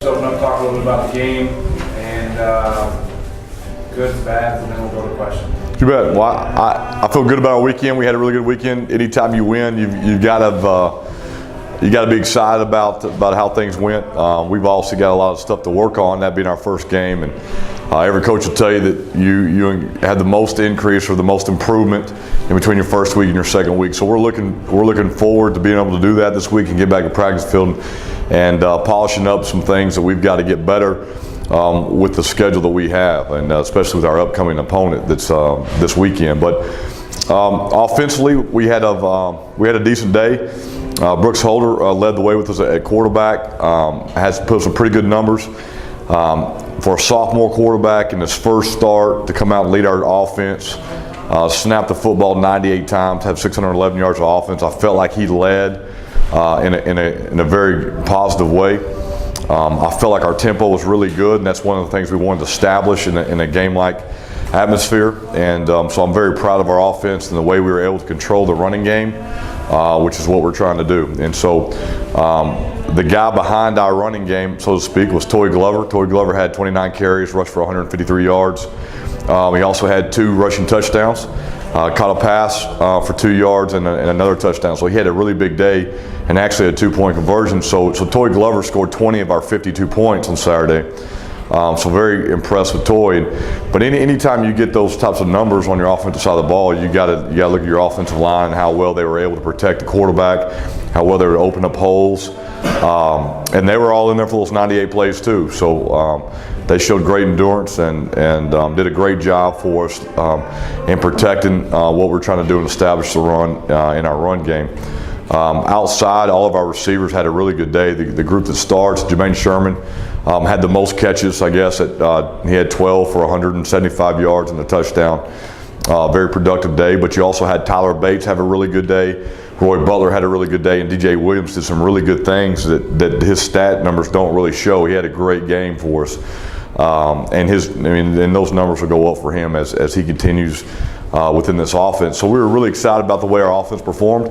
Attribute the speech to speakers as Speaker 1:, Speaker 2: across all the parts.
Speaker 1: open up, talk a little bit about the game and goods, bads, and then we'll go to questions.
Speaker 2: You bet. Well, I feel good about our weekend. We had a really good weekend. Anytime you win, you've got to be excited about how things went. We've also got a lot of stuff to work on, that being our first game, and every coach will tell you that you had the most increase or the most improvement in between your first week and your second week. So we're looking forward to being able to do that this week and get back to practice field and polishing up some things that we've got to get better with the schedule that we have, and especially with our upcoming opponent that's this weekend. But offensively, we had a decent day. Brooks Holder led the way with us at quarterback. Has put some pretty good numbers for a sophomore quarterback in his first start to come out and lead our offense. Snapped the football 98 times, have 611 yards of offense. I felt like he led in a very positive way. I felt like our tempo was really good, and that's one of the things we wanted to establish in a game-like atmosphere. And so I'm very proud of our offense and the way we were able to control the running game, which is what we're trying to do. And so the guy behind our running game, so to speak, was Toy Glover. Toy Glover had 29 carries, rushed for 153 yards. He also had 2 rushing touchdowns. Caught a pass for 2 yards and another touchdown. So he had a really big day and actually a 2-point conversion. So Toy Glover scored 20 of our 52 points on Saturday. So very impressed with Toy. But anytime you get those types of numbers on your offensive side of the ball, you got to look at your offensive line and how well they were able to protect the quarterback, how well they were able to open up holes. And they were all in there for those 98 plays too. So they showed great endurance and did a great job for us in protecting what we're trying to do and establish the run in our run game. Outside, all of our receivers had a really good day. The group that starts, Jermaine Sherman, had the most catches, I guess. He had 12 for 175 yards and a touchdown. Very productive day. But you also had Tyler Bates have a really good day. Roy Butler had a really good day, and DJ Williams did some really good things that his stat numbers don't really show. He had a great game for us. And those numbers will go up for him as he continues within this offense. So we were really excited about the way our offense performed.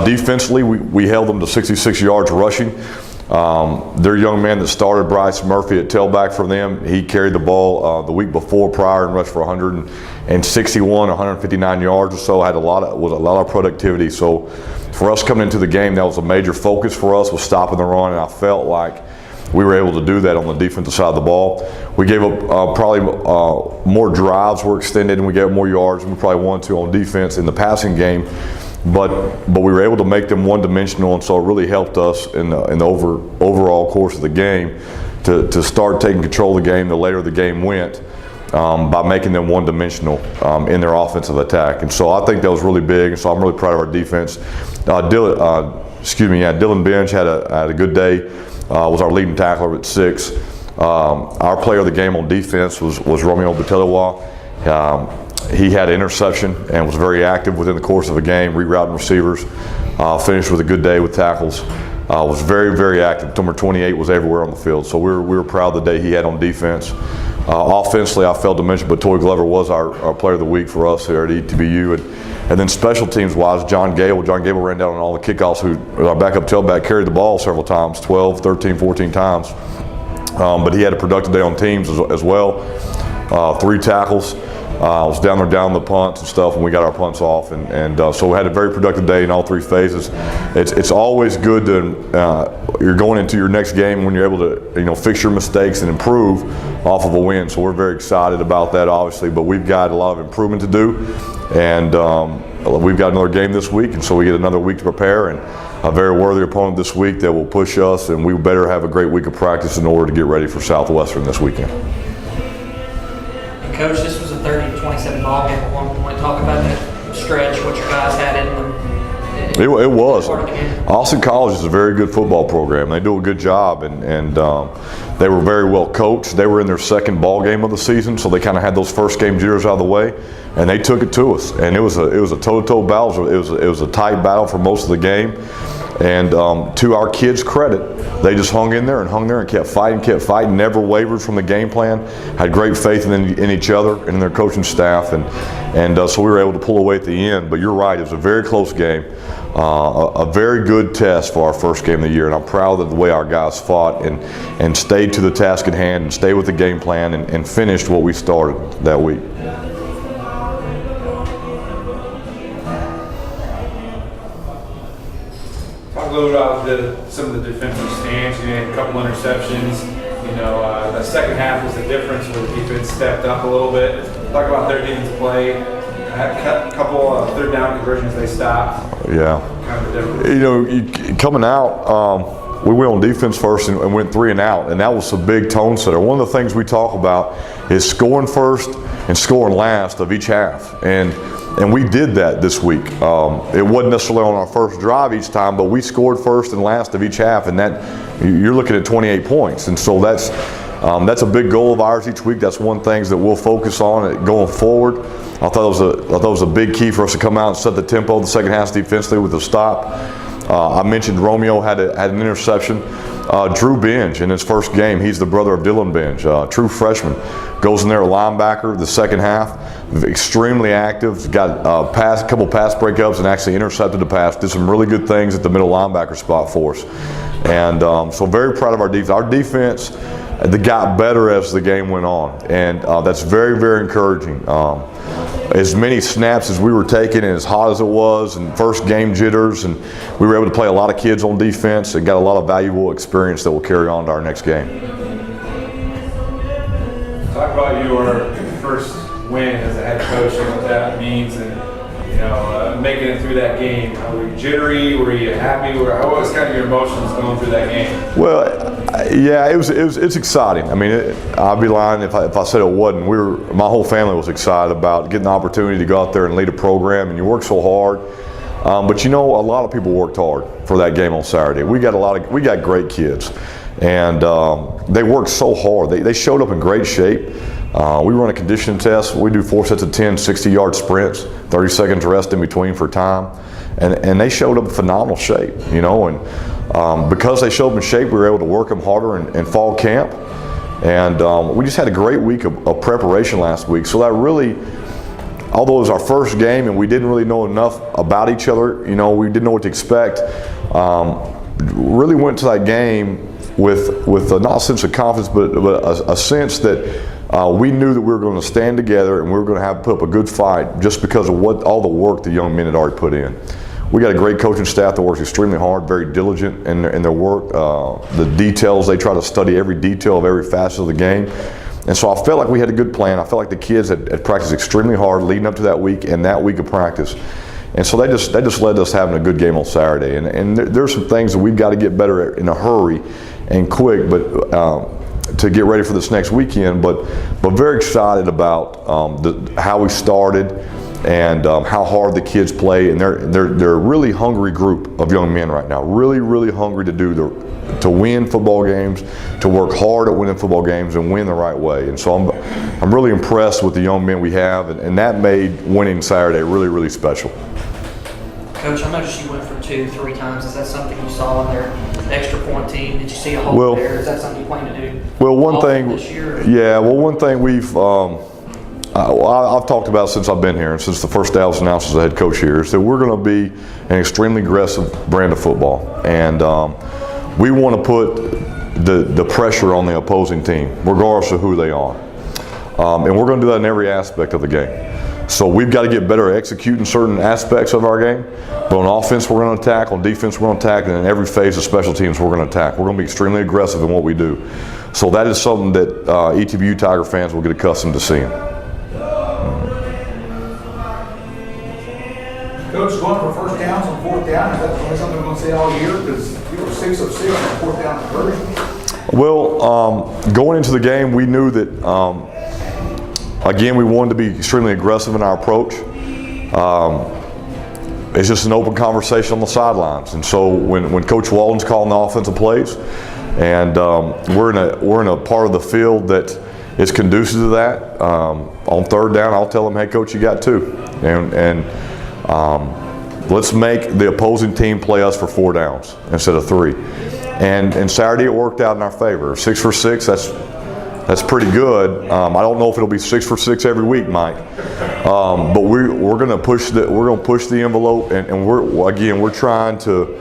Speaker 2: Defensively, we held them to 66 yards rushing. Their young man that started, Bryce Murphy, at tailback for them, he carried the ball the week before prior and rushed for 161, 159 yards or so. Had a lot of productivity. So for us coming into the game, that was a major focus for us, was stopping the run, and I felt like we were able to do that on the defensive side of the ball. We gave up probably more drives were extended, and we gave up more yards than we probably wanted to on defense in the passing game. But we were able to make them one-dimensional, and so it really helped us in the overall course of the game to start taking control of the game the later the game went by making them one-dimensional in their offensive attack. And so I think that was really big, and so I'm really proud of our defense. Dylan Bench had a good day. Was our leading tackler at 6. Our player of the game on defense was Romeo Batelewa. He had an interception and was very active within the course of a game, rerouting receivers. Finished with a good day with tackles. Was very, very active. Number 28 was everywhere on the field. So we were proud of the day he had on defense. Offensively, I failed to mention, but Toy Glover was our player of the week for us here at ETBU. And then special teams wise, John Gable ran down on all the kickoffs, who our backup tailback carried the ball several times, 12, 13, 14 times. But he had a productive day on teams as well. 3 tackles. Was down the punts and stuff, and we got our punts off, and so we had a very productive day in all 3 phases. It's always good to you're going into your next game when you're able to fix your mistakes and improve off of a win. So we're very excited about that, obviously, but we've got a lot of improvement to do, and we've got another game this week, and so we get another week to prepare, and a very worthy opponent this week that will push us, and we better have a great week of practice in order to get ready for Southwestern this weekend.
Speaker 3: Coach, this was a 30-27 ball game at one point. Talk about that stretch, what your guys had in them.
Speaker 2: It was. Austin College is a very good football program. They do a good job, and they were very well coached. They were in their second ball game of the season, so they kind of had those first game jitters out of the way. and they took it to us. And it was a toe-to-toe battle. It was a tight battle for most of the game. And to our kids' credit, they just hung in there and kept fighting, never wavered from the game plan, had great faith in each other and in their coaching staff, and so we were able to pull away at the end. But you're right, it was a very close game, a very good test for our first game of the year, and I'm proud of the way our guys fought and stayed to the task at hand and stayed with the game plan and finished what we started that week.
Speaker 1: Talk a little about some of the defensive stance. You had a couple interceptions. The second half was the difference where the defense stepped up a little bit. Talk about their defensive play. Had a couple third down conversions they stopped.
Speaker 2: Yeah.
Speaker 1: Kind of the difference.
Speaker 2: Coming out, we went on defense first and went 3 and out, and that was a big tone setter. One of the things we talk about is scoring first and scoring last of each half, and we did that this week. It wasn't necessarily on our first drive each time, but we scored first and last of each half, and that you're looking at 28 points, and so that's a big goal of ours each week. That's one thing that we'll focus on going forward. I thought it was a big key for us to come out and set the tempo the second half defensively with a stop. I mentioned Romeo had an interception. Drew Binge in his first game, he's the brother of Dylan Binge, true freshman, goes in there a linebacker the second half, extremely active, got a couple pass breakups and actually intercepted the pass, did some really good things at the middle linebacker spot for us. And so very proud of our defense. Our defense got better as the game went on, and that's very, very encouraging. As many snaps as we were taking and as hot as it was, and first game jitters, and we were able to play a lot of kids on defense and got a lot of valuable experience that will carry on to our next game.
Speaker 1: Talk about your first win as a head coach and what that means, and making it through that game. Were you jittery? Were you happy? What was kind of your emotions going through that game?
Speaker 2: Well, yeah, it's exciting. I mean, I'd be lying if I said it wasn't. My whole family was excited about getting the opportunity to go out there and lead a program, and you work so hard. But a lot of people worked hard for that game on Saturday. We got great kids, and they worked so hard. They showed up in great shape. We run a conditioning test. We do 4 sets of 10 60-yard sprints, 30 seconds rest in between for time, and they showed up in phenomenal shape. And because they showed up in shape, we were able to work them harder in fall camp, and we just had a great week of preparation last week. So that really, although it was our first game and we didn't really know enough about each other, we didn't know what to expect. Really went to that game with not a sense of confidence, but a sense that we knew that we were going to stand together and we were going to put up a good fight just because of all the work the young men had already put in. We got a great coaching staff that works extremely hard, very diligent in their work. The details, they try to study every detail of every facet of the game. And so I felt like we had a good plan. I felt like the kids had practiced extremely hard leading up to that week and that week of practice. And so they just led us having a good game on Saturday. And there's some things that we've got to get better at in a hurry and quick, but to get ready for this next weekend. But very excited about how we started and how hard the kids play. And they're a really hungry group of young men right now. Really, really hungry to win football games, to work hard at winning football games and win the right way. And so I'm really impressed with the young men we have, and that made winning Saturday really, really special.
Speaker 3: Coach, I noticed you went for 2-3 times. Is that something you saw in their extra point team? Did you see a hole there? Is that something you plan to do?
Speaker 2: Well, one thing we've I've talked about since I've been here and since the first day I was announced as the head coach here is that we're going to be an extremely aggressive brand of football, and we want to put the pressure on the opposing team, regardless of who they are, and we're going to do that in every aspect of the game. So we've got to get better at executing certain aspects of our game. But on offense, we're going to attack. On defense, we're going to attack. And in every phase of special teams, we're going to attack. We're going to be extremely aggressive in what we do. So that is something that ETBU Tiger fans will get accustomed to seeing.
Speaker 4: Coach, going for first downs on fourth down, is that something we're going to see all year? Because you were 6 of 6 on fourth down conversion.
Speaker 2: Well, going into the game, we knew that again, we wanted to be extremely aggressive in our approach. It's just an open conversation on the sidelines. And so when Coach Walden's calling the offensive plays, and we're in a part of the field that it's conducive to that. On third down, I'll tell them, hey, coach, you got 2. And let's make the opposing team play us for 4 downs instead of 3. And Saturday it worked out in our favor. 6 for 6, that's pretty good. I don't know if it'll be 6 for 6 every week, Mike. But we're going to push the envelope, and we're trying to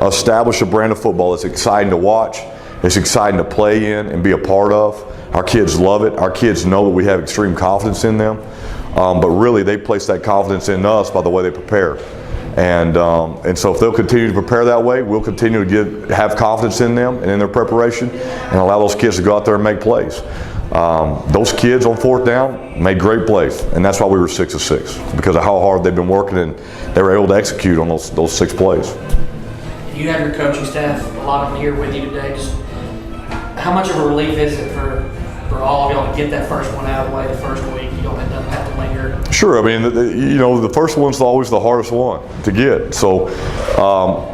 Speaker 2: establish a brand of football that's exciting to watch, it's exciting to play in and be a part of. Our kids love it. Our kids know that we have extreme confidence in them. But really, they place that confidence in us by the way they prepare. And so if they'll continue to prepare that way, we'll continue to have confidence in them and in their preparation, and allow those kids to go out there and make plays. Those kids on 4th down made great plays, and that's why we were 6 of 6, because of how hard they've been working, and they were able to execute on those 6 plays.
Speaker 3: You have your coaching staff, a lot of them here with you today. Just how much of a relief is it for all of y'all to get that first one out of the way the first week? You don't end up having to linger.
Speaker 2: Sure. I mean, the first one's always the hardest one to get. So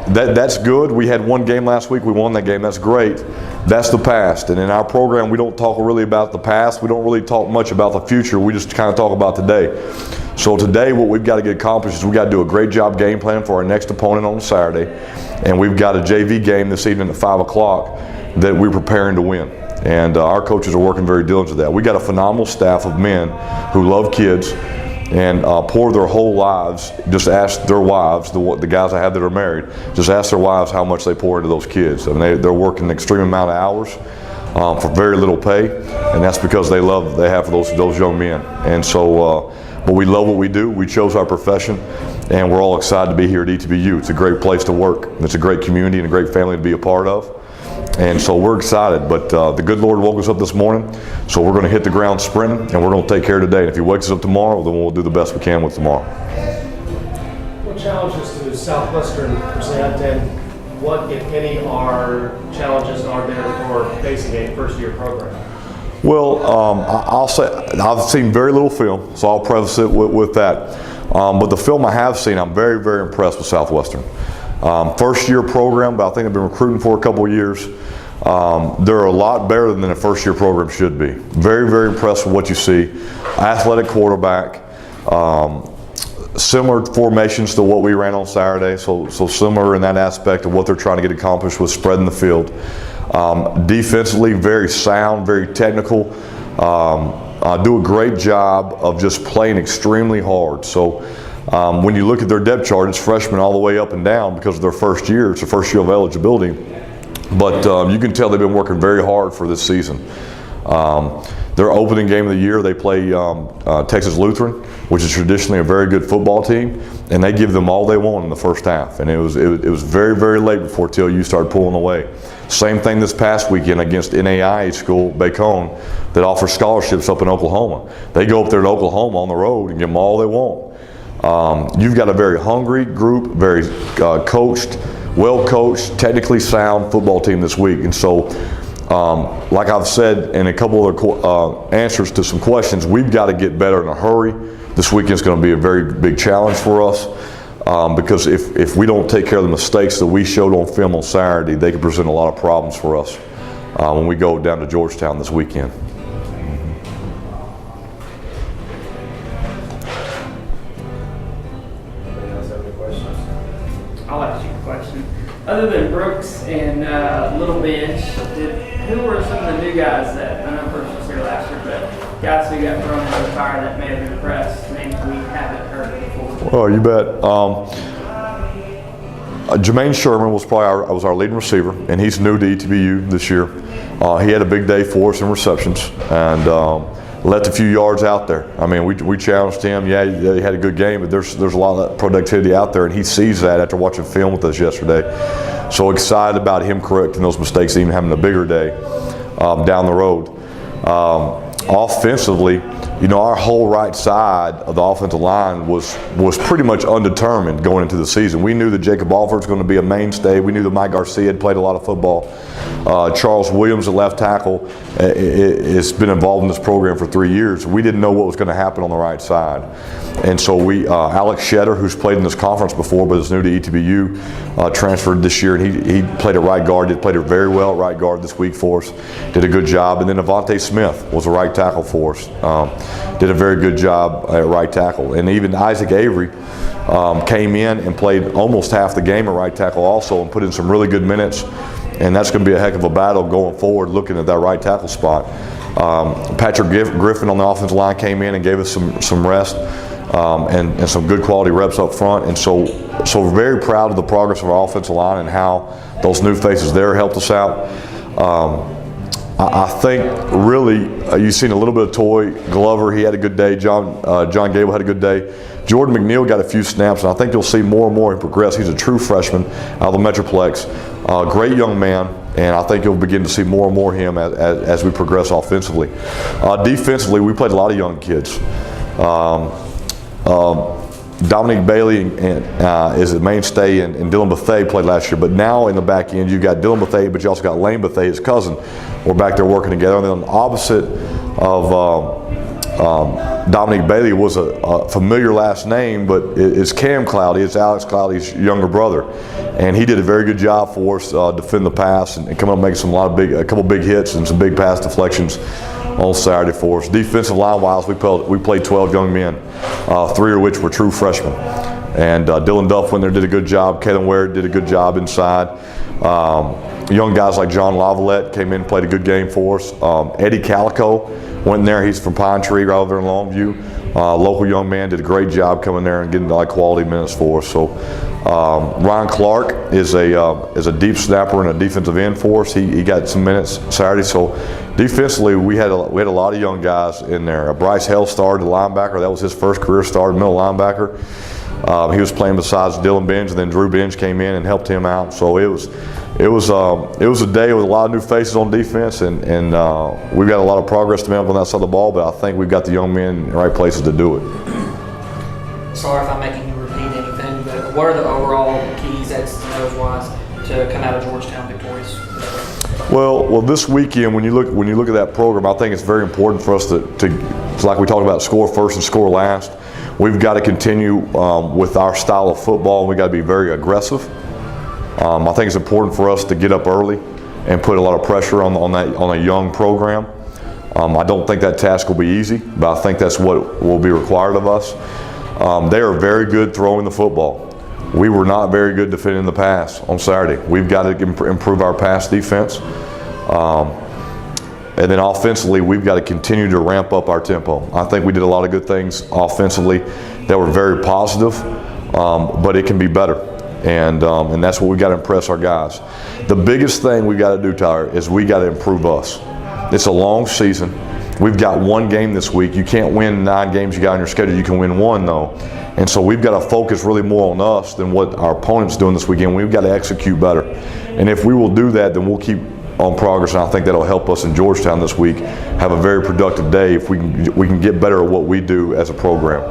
Speaker 2: that's good. We had one game last week. We won that game. That's great. That's the past. And in our program, we don't talk really about the past. We don't really talk much about the future. We just kind of talk about today. So today, what we've got to get accomplished is we've got to do a great job game planning for our next opponent on Saturday. And we've got a JV game this evening at 5 o'clock that we're preparing to win. And our coaches are working very diligently at that. We got a phenomenal staff of men who love kids and pour their whole lives. Just ask their wives, the guys I have that are married, just ask their wives how much they pour into those kids. I mean, they're working an extreme amount of hours for very little pay, and that's because they have for those young men. And so, but we love what we do. We chose our profession, and we're all excited to be here at ETBU. It's a great place to work. It's a great community and a great family to be a part of. And so we're excited, but the good Lord woke us up this morning, so we're going to hit the ground sprinting, and we're going to take care of today. And if He wakes us up tomorrow, then we'll do the best we can with tomorrow.
Speaker 5: What challenges do Southwestern present, and what, if any, challenges are there for facing a first-year program?
Speaker 2: Well, I'll say I've seen very little film, so I'll preface it with that. But the film I have seen, I'm very, very impressed with Southwestern. First-year program, but I think I've been recruiting for a couple of years. They're a lot better than a first-year program should be. Very, very impressed with what you see. Athletic quarterback, similar formations to what we ran on Saturday, so similar in that aspect of what they're trying to get accomplished with spreading the field. Defensively, very sound, very technical. Do a great job of just playing extremely hard. So when you look at their depth chart, it's freshmen all the way up and down because of their first year. It's their first year of eligibility. But you can tell they've been working very hard for this season. Their opening game of the year, they play Texas Lutheran, which is traditionally a very good football team, and they give them all they want in the first half. And it was very, very late before TLU started pulling away. Same thing this past weekend against NAIA school, Bacone, that offers scholarships up in Oklahoma. They go up there to Oklahoma on the road and give them all they want. You've got a very hungry group, very coached, well-coached, technically sound football team this week. And so, like I've said in a couple of answers to some questions, we've got to get better in a hurry. This weekend's going to be a very big challenge for us because if we don't take care of the mistakes that we showed on film on Saturday, they could present a lot of problems for us when we go down to Georgetown this weekend.
Speaker 6: I'll ask you a question. Other than Brooks and Little Bench, who were some of the new guys that, I know Brooks was here last year, but guys who got thrown in the fire that may have impressed, names we haven't heard before?
Speaker 2: Oh, you bet. Jermaine Sherman was probably our leading receiver, and he's new to ETBU this year. He had a big day for us in receptions, and left a few yards out there. I mean, we challenged him. Yeah, he had a good game, but there's a lot of that productivity out there, and he sees that after watching film with us yesterday. So excited about him correcting those mistakes, even having a bigger day down the road. Offensively, our whole right side of the offensive line was pretty much undetermined going into the season. We knew that Jacob Alford was going to be a mainstay. We knew that Mike Garcia had played a lot of football. Charles Williams, the left tackle, has been involved in this program for 3 years. We didn't know what was going to happen on the right side. And so Alex Shetter, who's played in this conference before but is new to ETBU, transferred this year, and he played at right guard. He played it very well at right guard this week for us. Did a good job. And then Avante Smith was a right tackle for us. Did a very good job at right tackle. And even Isaac Avery came in and played almost half the game at right tackle also and put in some really good minutes. And that's going to be a heck of a battle going forward looking at that right tackle spot. Patrick Griffin on the offensive line came in and gave us some rest and some good quality reps up front. And so we're very proud of the progress of our offensive line and how those new faces there helped us out. I think really you've seen a little bit of Toy Glover. He had a good day. John Gable had a good day. Jordan McNeil got a few snaps, and I think you'll see more and more him progress. He's a true freshman out of the Metroplex. Great young man, and I think you'll begin to see more and more him as we progress offensively. Defensively, we played a lot of young kids. Dominic Bailey is a mainstay, and Dylan Bethea played last year. But now in the back end, you've got Dylan Bethea, but you also got Lane Bethea, his cousin. We're back there working together. And then on the opposite of Dominic Bailey was a familiar last name, but it's Cam Cloudy. It's Alex Cloudy's younger brother, and he did a very good job for us defend the pass and come up and make a couple big hits and some big pass deflections on Saturday for us. Defensive line-wise, we played 12 young men, 3 of which were true freshmen. And Dylan Duff went there, did a good job. Kalen Ware did a good job inside. Young guys like John Lavalette came in and played a good game for us. Eddie Calico went in there. He's from Pine Tree, right over in Longview. Local young man, did a great job coming there and getting quality minutes for us. So Ryan Clark is a deep snapper and a defensive end for us. He got some minutes Saturday. So defensively, we had a lot of young guys in there. Bryce Hell started the linebacker. That was his first career start, middle linebacker. He was playing besides Dylan Binge, and then Drew Binge came in and helped him out. So it was a day with a lot of new faces on defense, and we've got a lot of progress to make on that side of the ball. But I think we've got the young men in the right places to do it.
Speaker 3: Sorry if I'm making you repeat anything, but what are the overall keys, X's and O's wise, to come out of Georgetown victorious?
Speaker 2: Well, this weekend, when you look at that program, I think it's very important for us to like we talked about, score first and score last. We've got to continue with our style of football, and we've got to be very aggressive. I think it's important for us to get up early and put a lot of pressure on a young program. I don't think that task will be easy, but I think that's what will be required of us. They are very good throwing the football. We were not very good defending the pass on Saturday. We've got to improve our pass defense. And then offensively, we've got to continue to ramp up our tempo. I think we did a lot of good things offensively that were very positive, but it can be better. And that's what we got to impress our guys. The biggest thing we got to do, Tyler, is we got to improve us. It's a long season. We've got one game this week. You can't win 9 games you got on your schedule. You can win 1 though. And so we've got to focus really more on us than what our opponent's doing this weekend. We've got to execute better. And if we will do that, then we'll keep on progress, and I think that'll help us in Georgetown this week have a very productive day if we can get better at what we do as a program.